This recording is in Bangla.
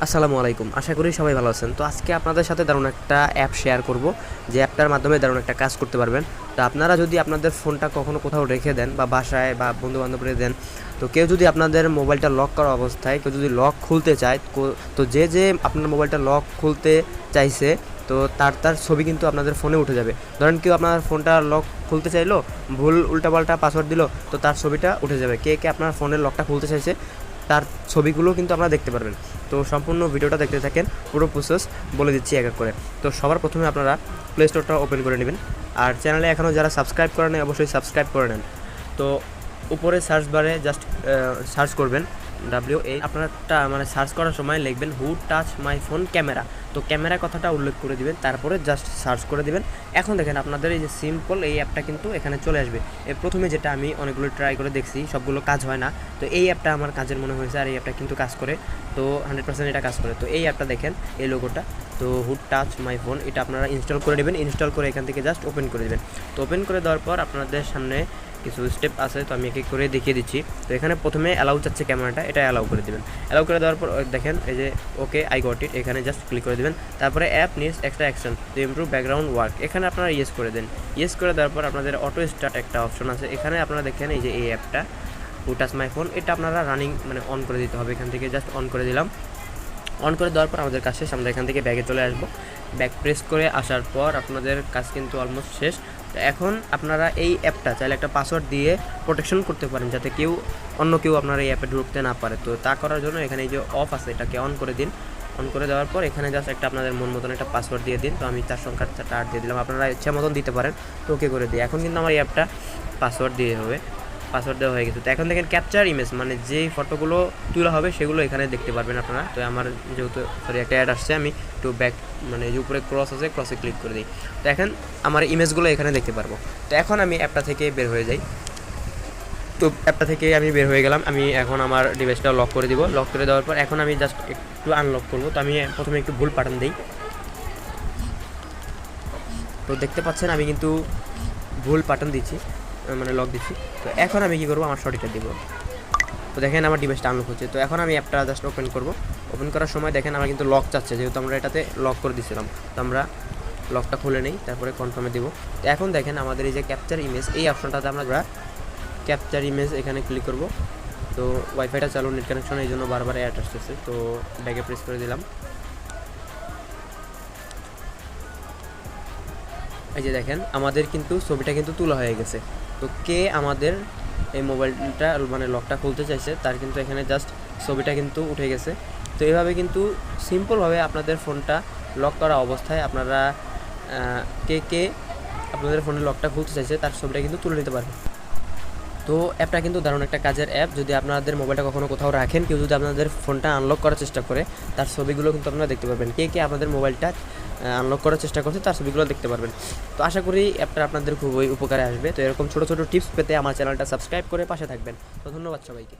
আসসালামু আলাইকুম। আশা করি সবাই ভালো আছেন। তো আজকে আপনাদের সাথে দারুণ একটা অ্যাপ শেয়ার করব, যে অ্যাপটার মাধ্যমে দারুণ একটা কাজ করতে পারবেন। তো আপনারা যদি আপনাদের ফোনটা কখনো কোথাও রেখে দেন বা বাসায় বা বন্ধু-বান্ধবদের দেন, তো কেউ যদি আপনাদের মোবাইলটা লক করা অবস্থায় কেউ যদি লক খুলতে চায়, তো যে আপনার মোবাইলটা লক খুলতে চাইছে, তো তার ছবি কিন্তু আপনাদের ফোনে উঠে যাবে। ধরেন কেউ আপনার ফোনটা লক খুলতে চাইলো, ভুল উল্টাপাল্টা পাসওয়ার্ড দিল, তো তার ছবিটা উঠে যাবে। কে আপনার ফোনের লকটা খুলতে চাইছে তার ছবিগুলো কিন্তু আপনারা দেখতে পারবেন। তো সম্পূর্ণ ভিডিওটা দেখতে থাকেন, পুরো প্রসেস বলে দিচ্ছি এক এক করে। তো সবার প্রথমে আপনারা প্লে স্টোরটা ওপেন করে নেবেন, আর চ্যানেলে এখনও যারা সাবস্ক্রাইব করে নেন অবশ্যই সাবস্ক্রাইব করে নেন। তো উপরে সার্চ বারে জাস্ট সার্চ করবেন আপনারটা মানে সার্চ করার সময় লিখবেন হু টাচ মাই ফোন ক্যামেরা। তো ক্যামেরা কথাটা উল্লেখ করে দিবেন, তারপরে জাস্ট সার্চ করে দিবেন। এখন দেখেন আপনাদের এই যে সিম্পল এই অ্যাপটা কিন্তু এখানে চলে আসবে। এর প্রথমে যেটা আমি অনেকগুলো ট্রাই করে দেখছি, সবগুলো কাজ হয় না। তো এই অ্যাপটা আমার কাজের মনে হয়েছে, আর এই অ্যাপটা কিন্তু কাজ করে, তো 100% এটা কাজ করে। তো এই অ্যাপটা দেখেন, এই লোগোটা, তো হু টাচ মাই ফোন, এটা আপনারা ইনস্টল করে নেবেন। ইনস্টল করে এখান থেকে জাস্ট ওপেন করে দেবেন। তো ওপেন করে দেওয়ার পর আপনাদের সামনে কিছু স্টেপ আছে, তো আমি এক এক করে দেখিয়ে দিচ্ছি। তো এখানে প্রথমে অ্যালাউ চাচ্ছে ক্যামেরাটা, এটা অ্যালাউ করে দেবেন। অ্যালাউ করে দেওয়ার পর দেখেন এই যে ওকে আই গট ইট, এখানে জাস্ট ক্লিক করে দেবেন। তারপরে app needs extra action to improve background work, এখানে আপনারা ইয়েস করে দেন। ইয়েস করে দেওয়ার পর আপনাদের অটো স্টার্ট একটা অপশন আছে, এখানে আপনারা দেখেন এই যে এই অ্যাপটা হু টাচ মাই ফোন, এটা আপনারা রানিং মানে অন করে দিতে হবে। এখান থেকে জাস্ট অন করে দিলাম। অন করে দেওয়ার পর আমাদের কাজ শেষ, আমরা এখান থেকে ব্যাগে চলে আসবো। ব্যাক প্রেস করে আসার পর আপনাদের কাজ কিন্তু অলমোস্ট শেষ। তো এখন আপনারা এই অ্যাপটা চাইলে একটা পাসওয়ার্ড দিয়ে প্রোটেকশন করতে পারেন, যাতে অন্য কেউ আপনার এই অ্যাপে ঢুকতে না পারে। তো তা করার জন্য এখানে এই যে অফ আছে, এটাকে অন করে দিন। অন করে দেওয়ার পর এখানে জাস্ট একটা আপনাদের মন মতন একটা পাসওয়ার্ড দিয়ে দিন। তো আমি 4 সংখ্যার 4টা 8 দিয়ে দিলাম, আপনারা ইচ্ছা মতন দিতে পারেন। তো ওকে করে দিই। এখন কিন্তু আমার এই অ্যাপটা পাসওয়ার্ড দিয়ে হবে, পাসওয়ার্ড দেওয়া হয়ে গেছে। তো এখন দেখেন ক্যাপচার ইমেজ, মানে যেই ফটোগুলো তোলা হবে সেগুলো এখানে দেখতে পারবেন আপনারা। তো আমার যেহেতু একটা অ্যাড আসছে, আমি একটু ব্যাক মানে যে উপরে ক্রস আছে, ক্রসে ক্লিক করে দিই। তো এখন আমার ইমেজগুলো এখানে দেখতে পারবো। তো এখন আমি অ্যাপটা থেকে বের হয়ে যাই। তো অ্যাপটা থেকে আমি বের হয়ে গেলাম। আমি এখন আমার ডিভাইসটা লক করে দিব। লক করে দেওয়ার পর এখন আমি জাস্ট একটু আনলক করবো। তো আমি প্রথমে একটু ভুল প্যাটার্ন দিই। তো দেখতে পাচ্ছেন আমি কিন্তু ভুল প্যাটার্ন দিচ্ছি, মানে লক দিচ্ছি। তো এখন আমি কী করবো, আমার সঠিকটা দিব। তো দেখেন আমার ডিভাইসটা আনলক হচ্ছে। তো এখন আমি অ্যাপটা জাস্ট ওপেন করব। ওপেন করার সময় দেখেন আমার কিন্তু লক চাচ্ছে, যেহেতু আমরা এটাতে লক করে দিয়েছিলাম। তো আমরা লকটা খুলে নেই, তারপরে কনফার্মে দিব। তো এখন দেখেন আমাদের এই যে ক্যাপচার ইমেজ, এই অপশনটাতে আমরা ক্যাপচার ইমেজ এখানে ক্লিক করব। তো ওয়াইফাইটা চালু, নেট কানেকশন, এই জন্য বারবার অ্যাড আসতেছে। তো ব্যাগে প্রেস করে দিলাম। এই যে দেখেন আমাদের কিন্তু ছবিটা কিন্তু তোলা হয়ে গেছে। তো কে আমাদের এই মোবাইলটা মানে লকটা খুলতে চাইছে তার কিন্তু এখানে জাস্ট ছবিটা কিন্তু উঠে গেছে। তো এইভাবে কিন্তু সিম্পলভাবে আপনাদের ফোনটা লক করা অবস্থায় আপনারা কে আপনাদের ফোনের লকটা খুলতে চাইছে তার ছবিটা কিন্তু তুলে নিতে পারবেন। তো অ্যাপটা কিন্তু দারুণ একটা কাজের অ্যাপ। যদি আপনাদের মোবাইলটা কখনো কোথাও রাখেন, কেউ যদি আপনাদের ফোনটা আনলক করার চেষ্টা করে, তার ছবিগুলো কিন্তু আপনারা দেখতে পারবেন। কে আপনাদের মোবাইলটা আনলক করার চেষ্টা করছে তার ছবিগুলো দেখতে পারবেন। তো আশা করি অ্যাপটা আপনাদের খুবই উপকারে আসবে। তো এরকম ছোটো ছোটো টিপস পেতে আমার চ্যানেলটা সাবস্ক্রাইব করে পাশে থাকবেন। তো ধন্যবাদ সবাইকে।